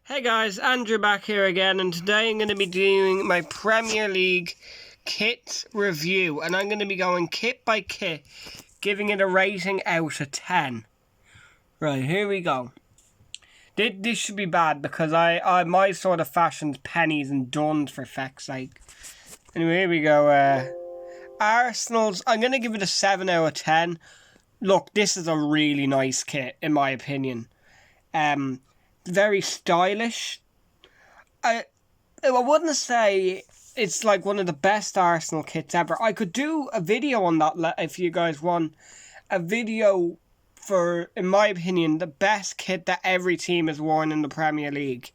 Hey guys, Andrew back here again, and today I'm going to be doing my Premier League kit review, and I'm going to be going kit by kit, giving it a rating out of 10. Right, here we go. This should be bad because my sort of fashion's pennies and duns for feck's sake. Anyway, here we go. Arsenal's, I'm going to give it a 7 out of 10. Look, this is a really nice kit, in my opinion. Very stylish. I wouldn't say it's like one of the best Arsenal kits ever. I could do a video on that if you guys want. A video for, in my opinion, the best kit that every team has worn in the Premier League.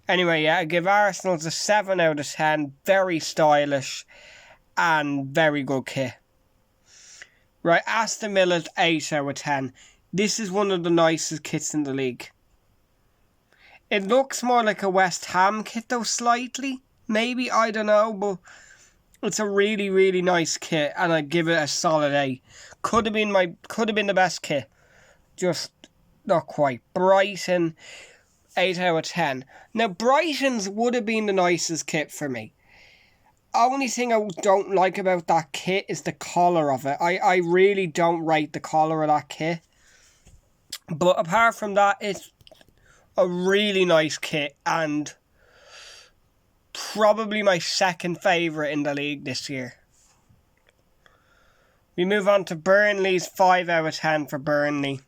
Anyway, yeah, I give Arsenal's a 7 out of 10. Very stylish and very good kit. Right, Aston Villa's 8 out of 10. This is one of the nicest kits in the league. It looks more like a West Ham kit though, slightly. Maybe, I don't know, but it's a really, really nice kit, and I'd give it a solid 8. Could have been the best kit. Just not quite. Brighton, 8 out of 10. Now, Brighton's would have been the nicest kit for me. Only thing I don't like about that kit is the colour of it. I really don't rate the colour of that kit. But apart from that, it's a really nice kit and probably my second favourite in the league this year. We move on to Burnley's 5 out of 10 for Burnley.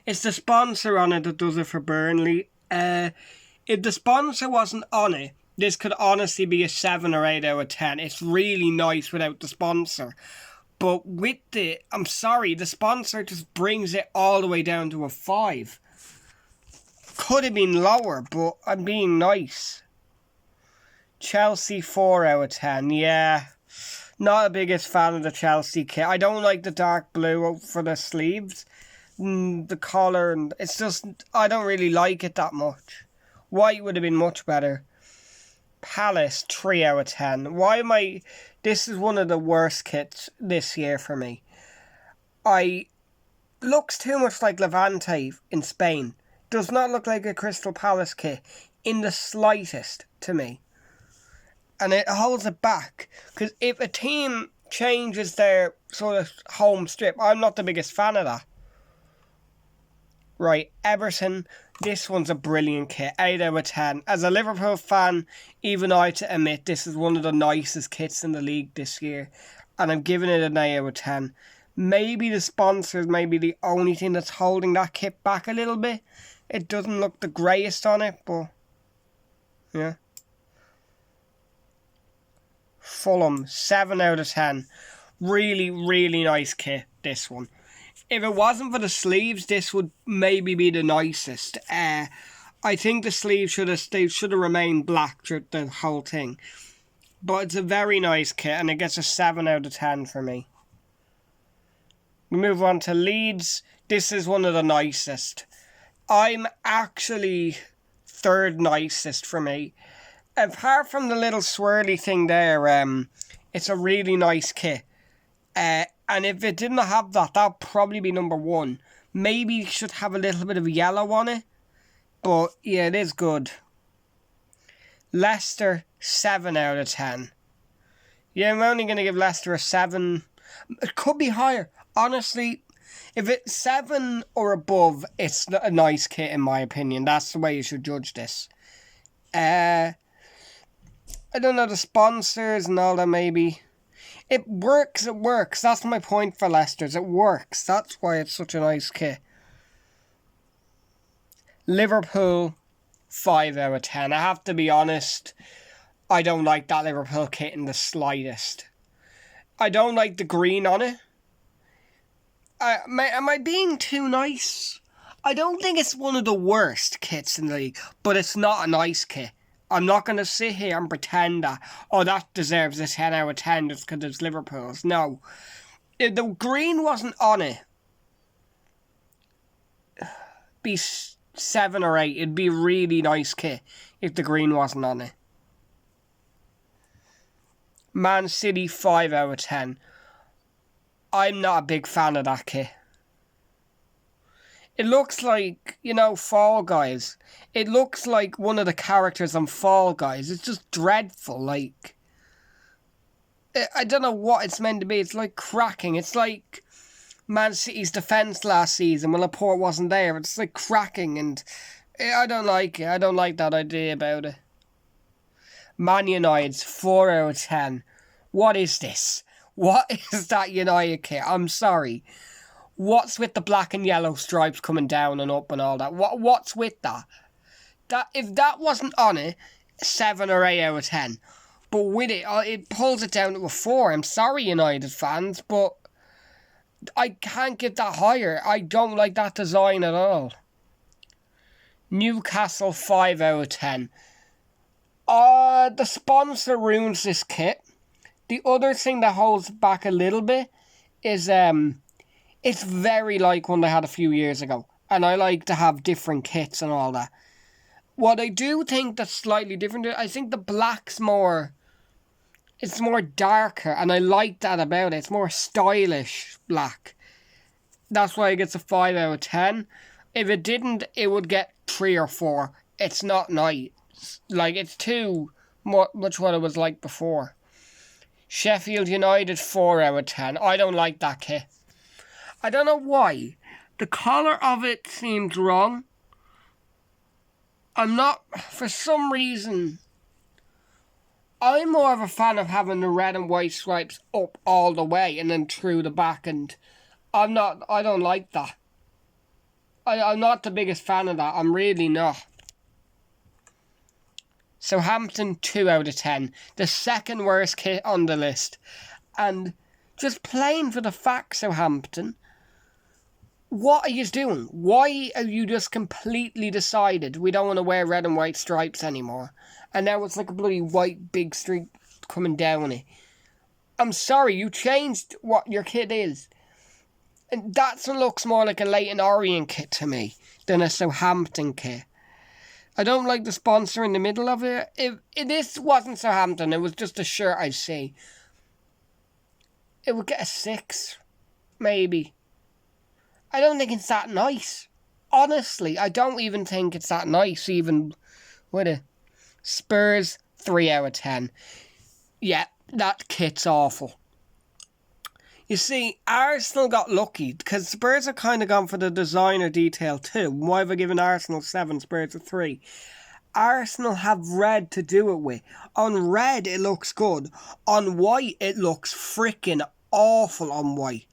It's the sponsor on it that does it for Burnley. If the sponsor wasn't on it, this could honestly be a 7 or 8 out of 10. It's really nice without the sponsor. But with I'm sorry, the sponsor just brings it all the way down to a 5. Could have been lower, but I'm being nice. Chelsea 4 out of 10. Yeah, not the biggest fan of the Chelsea kit. I don't like the dark blue for the sleeves. The collar, and it's just, I don't really like it that much. White would have been much better. Palace 3 out of 10. This is one of the worst kits this year for me. Looks too much like Levante in Spain. Does not look like a Crystal Palace kit in the slightest to me. And it holds it back. Because if a team changes their sort of home strip, I'm not the biggest fan of that. Right, Everton, this one's a brilliant kit. 8 out of 10. As a Liverpool fan, even I to admit this is one of the nicest kits in the league this year. And I'm giving it an 8 out of 10. Maybe the sponsors may be the only thing that's holding that kit back a little bit. It doesn't look the greatest on it, but yeah. Fulham, 7 out of 10. Really, really nice kit, this one. If it wasn't for the sleeves, this would maybe be the nicest. I think the sleeves should have remained black through the whole thing. But it's a very nice kit, and it gets a 7 out of 10 for me. We move on to Leeds. This is one of the nicest. I'm actually third nicest for me. Apart from the little swirly thing there, it's a really nice kit. And if it didn't have that, that'd probably be number 1. Maybe it should have a little bit of yellow on it. But yeah, it is good. Leicester, 7 out of 10. Yeah, I'm only going to give Leicester a 7. It could be higher. Honestly, if it's 7 or above, it's a nice kit in my opinion. That's the way you should judge this. I don't know, the sponsors and all that maybe. It works. That's my point for Leicester's. It works. That's why it's such a nice kit. Liverpool, 5 out of 10. I have to be honest, I don't like that Liverpool kit in the slightest. I don't like the green on it. Am I being too nice? I don't think it's one of the worst kits in the league, but it's not a nice kit. I'm not going to sit here and pretend that, that deserves a 10 out of 10 just because it's Liverpool's. No. If the green wasn't on it, it'd be 7 or 8. It'd be a really nice kit if the green wasn't on it. Man City, 5 out of 10. I'm not a big fan of that kit. It looks like, you know, Fall Guys. It looks like one of the characters on Fall Guys. It's just dreadful, like... I don't know what it's meant to be. It's like cracking. It's like Man City's defence last season when Laporte wasn't there. It's like cracking, and I don't like it. I don't like that idea about it. Man United's 4 out of 10. What is this? What is that United kit? I'm sorry. What's with the black and yellow stripes coming down and up and all that? What's with that? If that wasn't on it, 7 or 8 out of 10. But with it, it pulls it down to a 4. I'm sorry, United fans, but I can't give that higher. I don't like that design at all. Newcastle, 5 out of 10. The sponsor ruins this kit. The other thing that holds back a little bit is it's very like one they had a few years ago. And I like to have different kits and all that. What I do think that's slightly different, I think the black's more... It's more darker, and I like that about it. It's more stylish black. That's why it gets a 5 out of 10. If it didn't, it would get 3 or 4. It's not nice. Like, it's too much what it was like before. Sheffield United, 4 out of 10. I don't like that kit. I don't know why. The colour of it seems wrong. I'm not, for some reason... I'm more of a fan of having the red and white stripes up all the way and then through the back, and I don't like that. I'm not the biggest fan of that. I'm really not. Southampton, 2 out of 10. The second worst kit on the list. And just plain for the fact, Southampton, what are you doing? Why are you just completely decided we don't want to wear red and white stripes anymore? And now it's like a bloody white big streak coming down it. I'm sorry, you changed what your kit is. And that looks more like a Leyton Orient kit to me than a Southampton kit. I don't like the sponsor in the middle of it. If this wasn't Southampton, it was just a shirt I'd see, it would get a 6, maybe. I don't think it's that nice. Honestly, I don't even think it's that nice, even with it. Spurs, 3 out of 10. Yeah, that kit's awful. You see, Arsenal got lucky because Spurs have kind of gone for the designer detail too. Why have I given Arsenal 7, Spurs a 3? Arsenal have red to do it with. On red, it looks good. On white, it looks freaking awful on white.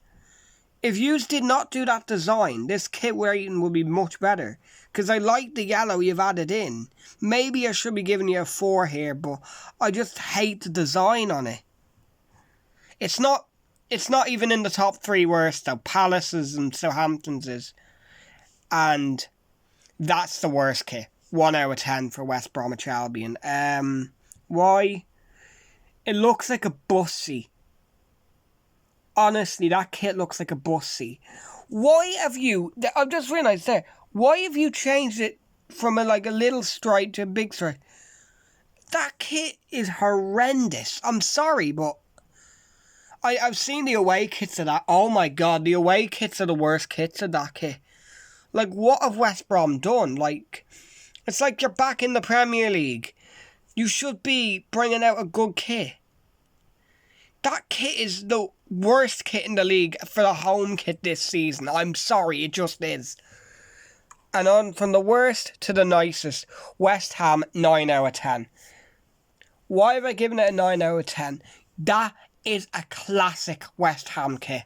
If you did not do that design, this kit rating would be much better. Because I like the yellow you've added in. Maybe I should be giving you a 4 here, but I just hate the design on it. It's not even in the top 3 worst though. Palace's and Southampton's is. And that's the worst kit. 1 out of 10 for West Bromwich Albion. Why? It looks like a bussy. Honestly, that kit looks like a bussy. Why have you... I've just realised there. Why have you changed it from a little stripe to a big stripe? That kit is horrendous. I'm sorry, but... I've seen the away kits of that. Oh my god, the away kits are the worst kits of that kit. Like, what have West Brom done? Like, it's like you're back in the Premier League. You should be bringing out a good kit. That kit is the worst kit in the league for the home kit this season. I'm sorry, it just is. And on from the worst to the nicest, West Ham, 9 out of 10. Why have I given it a 9 out of 10? That is a classic West Ham kit.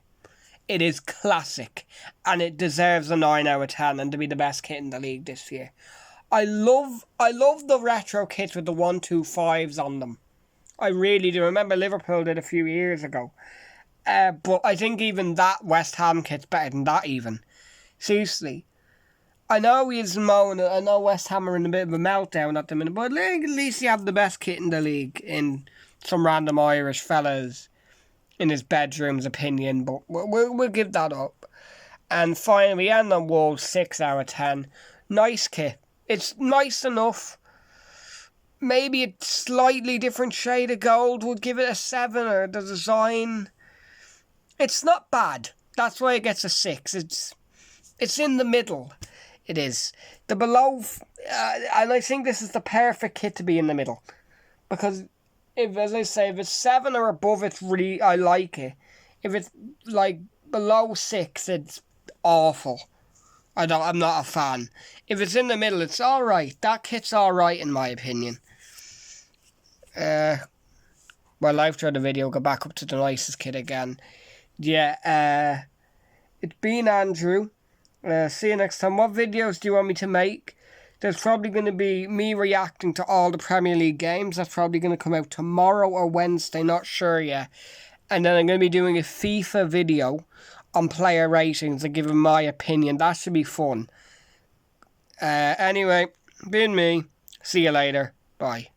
It is classic. And it deserves a 9 out of 10 and to be the best kit in the league this year. I love the retro kits with the 125s on them. I really do. Remember Liverpool did a few years ago. But I think even that West Ham kit's better than that even. Seriously. I know he's moaning. I know West Ham are in a bit of a meltdown at the minute. But at least you have the best kit in the league in some random Irish fellas in his bedroom's opinion. But we'll give that up. And finally, we end on Wolves, 6 out of 10. Nice kit. It's nice enough. Maybe a slightly different shade of gold would give it a 7, or the design. It's not bad. That's why it gets a 6. It's in the middle. It is. The below... and I think this is the perfect kit to be in the middle. Because, as I say, if it's 7 or above, it's really... I like it. If it's, like, below 6, it's awful. I'm not a fan. If it's in the middle, it's alright. That kit's alright, in my opinion. Well, after the video, go back up to the nicest kit again. Yeah, it's been Andrew. See you next time. What videos do you want me to make? There's probably going to be me reacting to all the Premier League games. That's probably going to come out tomorrow or Wednesday, not sure yet. And then I'm going to be doing a FIFA video on player ratings and giving my opinion. That should be fun. Anyway, been me. See you later. Bye.